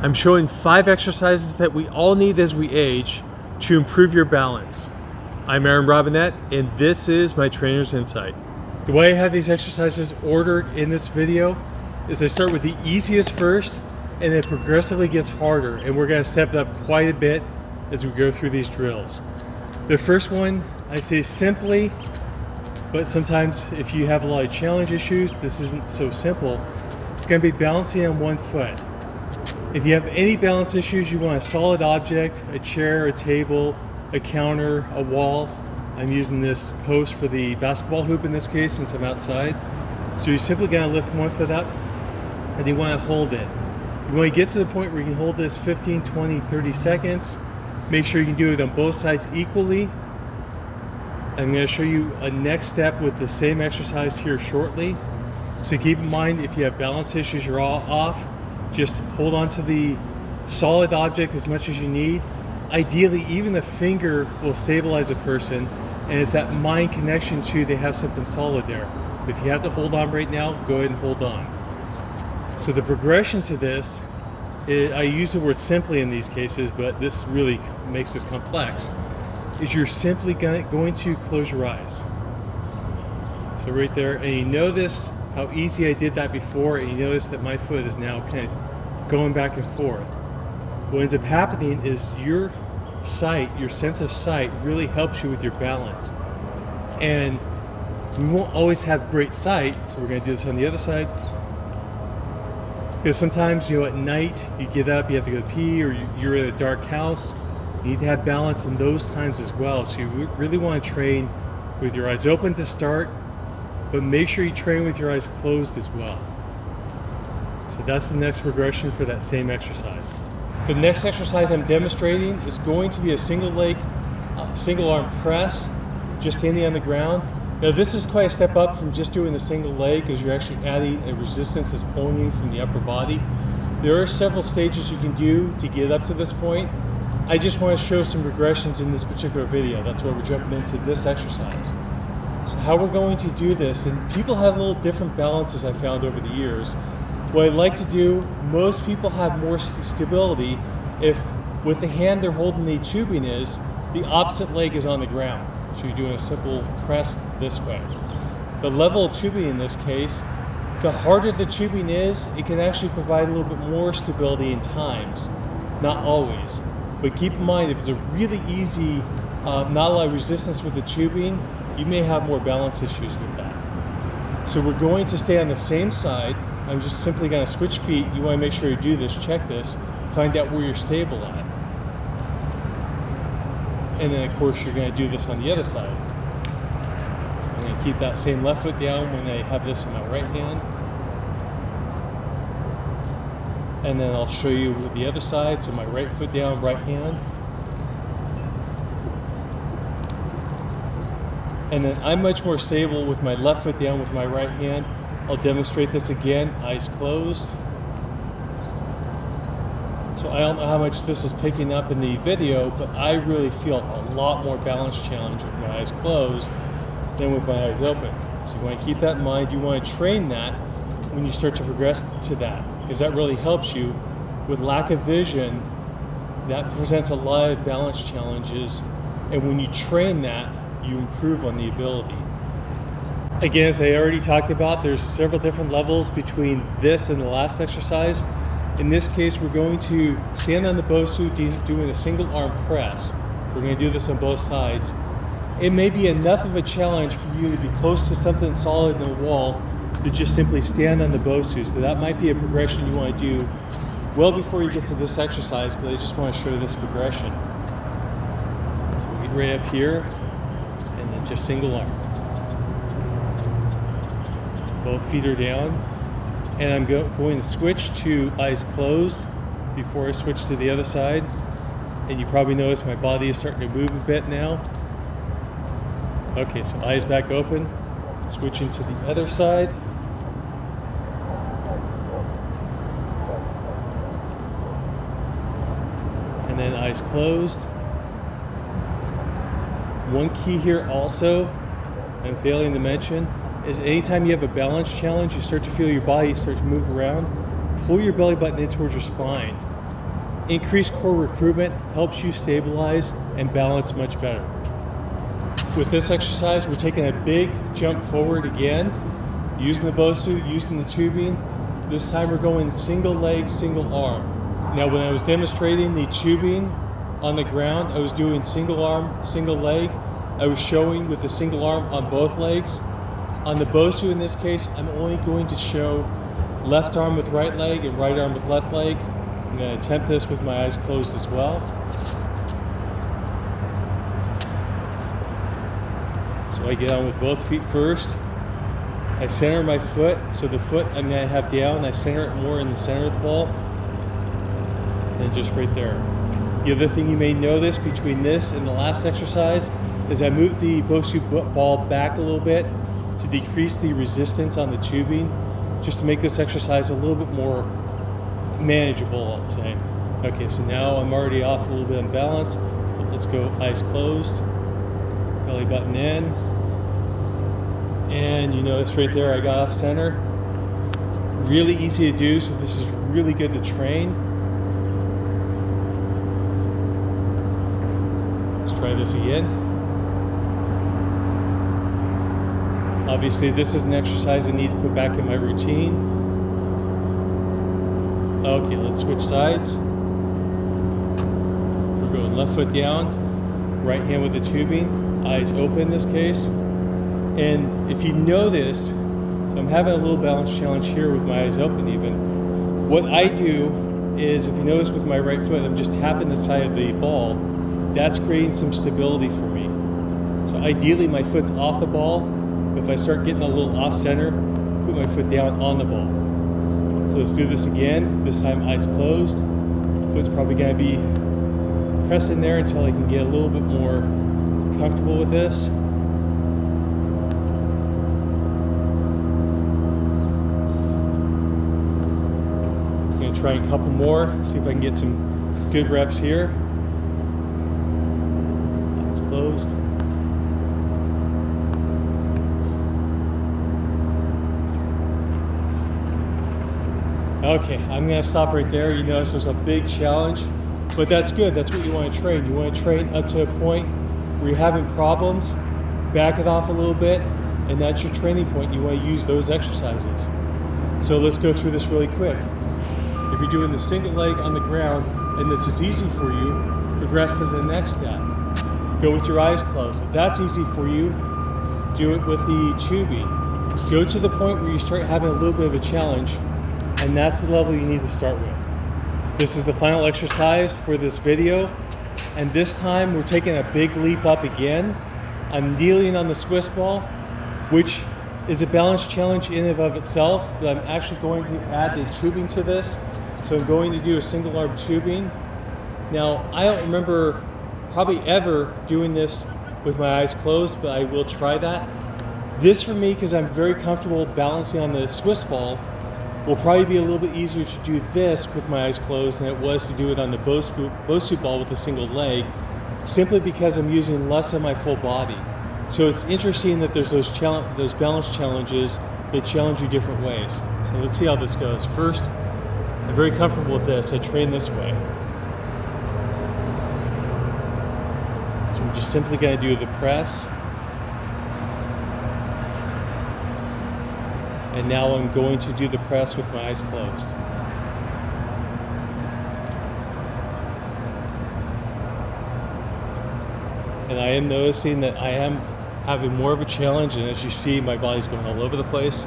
I'm showing 5 exercises that we all need as we age to improve your balance. I'm Aaron Robinette, and this is my Trainer's Insight. The way I have these exercises ordered in this video is I start with the easiest first, and it progressively gets harder, and we're going to step it up quite a bit as we go through these drills. The first one, I say simply, but sometimes if you have a lot of challenge issues, this isn't so simple. It's going to be balancing on one foot. If you have any balance issues, you want a solid object, a chair, a table, a counter, a wall. I'm using this post for the basketball hoop in this case since I'm outside. So you're simply going to lift one foot up and you want to hold it. You want to get to the point where you can hold this 15, 20, 30 seconds. Make sure you can do it on both sides equally. I'm going to show you a next step with the same exercise here shortly. So keep in mind, if you have balance issues, you're all off. Just hold on to the solid object as much as you need. Ideally, even the finger will stabilize a person, and it's that mind connection to they have something solid there. If you have to hold on right now, go ahead and hold on. So the progression to this, I use the word simply in these cases, but this really makes this complex, is you're simply going to close your eyes. So right there, and you notice how easy I did that before, and you notice that my foot is now kind of going back and forth. What ends up happening is your sight, your sense of sight really helps you with your balance. And we won't always have great sight, so we're going to do this on the other side. Because sometimes, at night, you get up, you have to go pee, or you're in a dark house. You need to have balance in those times as well. So you really want to train with your eyes open to start, but make sure you train with your eyes closed as well. So that's the next progression for that same exercise. The next exercise I'm demonstrating is going to be a single leg, single arm press, just standing on the ground. Now this is quite a step up from just doing a single leg, because you're actually adding a resistance that's pulling you from the upper body. There are several stages you can do to get up to this point. I just want to show some regressions in this particular video. That's why we're jumping into this exercise. So how we're going to do this, and people have a little different balances I found over the years. What I like to do, most people have more stability if with the hand they're holding the tubing is, the opposite leg is on the ground. So you're doing a simple press this way. The level of tubing in this case, the harder the tubing is, it can actually provide a little bit more stability in times. Not always. But keep in mind, if it's a really easy, not a lot of resistance with the tubing, you may have more balance issues with that. So we're going to stay on the same side. I'm just simply going to switch feet. You want to make sure you do this, check this, find out where you're stable at. And then of course you're going to do this on the other side. So I'm going to keep that same left foot down when I have this in my right hand. And then I'll show you with the other side. So my right foot down, right hand. And then I'm much more stable with my left foot down with my right hand. I'll demonstrate this again, eyes closed. So I don't know how much this is picking up in the video, but I really feel a lot more balance challenge with my eyes closed than with my eyes open. So you want to keep that in mind. You want to train that when you start to progress to that, because that really helps you. With lack of vision, that presents a lot of balance challenges, and when you train that, you improve on the ability. Again, as I already talked about, there's several different levels between this and the last exercise. In this case, we're going to stand on the Bosu doing a single arm press. We're going to do this on both sides. It may be enough of a challenge for you to be close to something solid in the wall to just simply stand on the Bosu. So that might be a progression you want to do well before you get to this exercise, but I just want to show this progression. So we get right up here, and then just single arm. Both feet are down, and I'm going to switch to eyes closed before I switch to the other side. And you probably notice my body is starting to move a bit now. Okay, so eyes back open, switching to the other side. And then eyes closed. One key here also, I'm failing to mention, is anytime you have a balance challenge, you start to feel your body start to move around, pull your belly button in towards your spine. increased core recruitment helps you stabilize and balance much better. With this exercise, we're taking a big jump forward again, using the Bosu, using the tubing. This time we're going single leg, single arm. Now when I was demonstrating the tubing on the ground, I was doing single arm, single leg. I was showing with the single arm on both legs. On the Bosu in this case, I'm only going to show left arm with right leg and right arm with left leg. I'm going to attempt this with my eyes closed as well. So I get on with both feet first. I center my foot, so the foot I'm going to have down, I center it more in the center of the ball. And just right there. The other thing you may notice between this and the last exercise is I moved the Bosu ball back a little bit to decrease the resistance on the tubing, just to make this exercise a little bit more manageable, I'll say. Okay, so now I'm already off a little bit of balance. Let's go eyes closed, belly button in. And you notice right there I got off center. Really easy to do, so this is really good to train. Let's try this again. Obviously this is an exercise I need to put back in my routine. Okay, let's switch sides. We're going left foot down, right hand with the tubing, eyes open in this case. And if you notice, so I'm having a little balance challenge here with my eyes open even. What I do is, if you notice with my right foot, I'm just tapping the side of the ball. That's creating some stability for me. So ideally my foot's off the ball. If I start getting a little off center, put my foot down on the ball. So let's do this again. This time eyes closed. Foot's probably gonna be pressed in there until I can get a little bit more comfortable with this. Try a couple more, see if I can get some good reps here. Eyes closed. Okay, I'm gonna stop right there. You notice there's a big challenge, but that's good. That's what you want to train. You want to train up to a point where you're having problems, back it off a little bit, and that's your training point. You want to use those exercises. So let's go through this really quick. If you're doing the single leg on the ground and this is easy for you, progress to the next step. Go with your eyes closed. If that's easy for you, do it with the tubing. Go to the point where you start having a little bit of a challenge, and that's the level you need to start with. This is the final exercise for this video, and this time we're taking a big leap up again. I'm kneeling on the Swiss ball, which is a balance challenge in and of itself, but I'm actually going to add the tubing to this. So I'm going to do a single arm tubing. Now, I don't remember probably ever doing this with my eyes closed, but I will try that. This for me, because I'm very comfortable balancing on the Swiss ball, will probably be a little bit easier to do this with my eyes closed than it was to do it on the Bosu ball with a single leg, simply because I'm using less of my full body. So it's interesting that there's those balance challenges that challenge you different ways. So let's see how this goes. First, I'm very comfortable with this. I train this way. So we're just simply going to do the press. And now I'm going to do the press with my eyes closed. And I am noticing that I am having more of a challenge, and as you see, my body's going all over the place.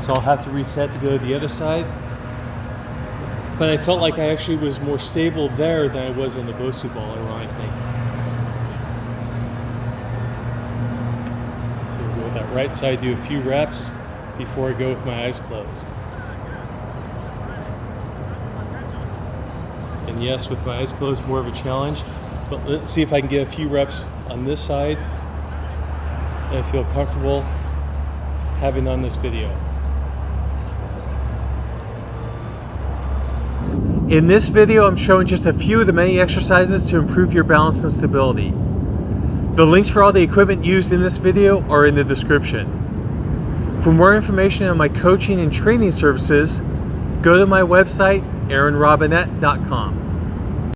So I'll have to reset to go to the other side. But I felt like I actually was more stable there than I was on the Bosu ball, ironically. So we'll go with that right side, do a few reps before I go with my eyes closed. And yes, with my eyes closed, more of a challenge. But let's see if I can get a few reps on this side that I feel comfortable having on this video. In this video, I'm showing just a few of the many exercises to improve your balance and stability. The links for all the equipment used in this video are in the description. For more information on my coaching and training services, go to my website AaronRobinette.com.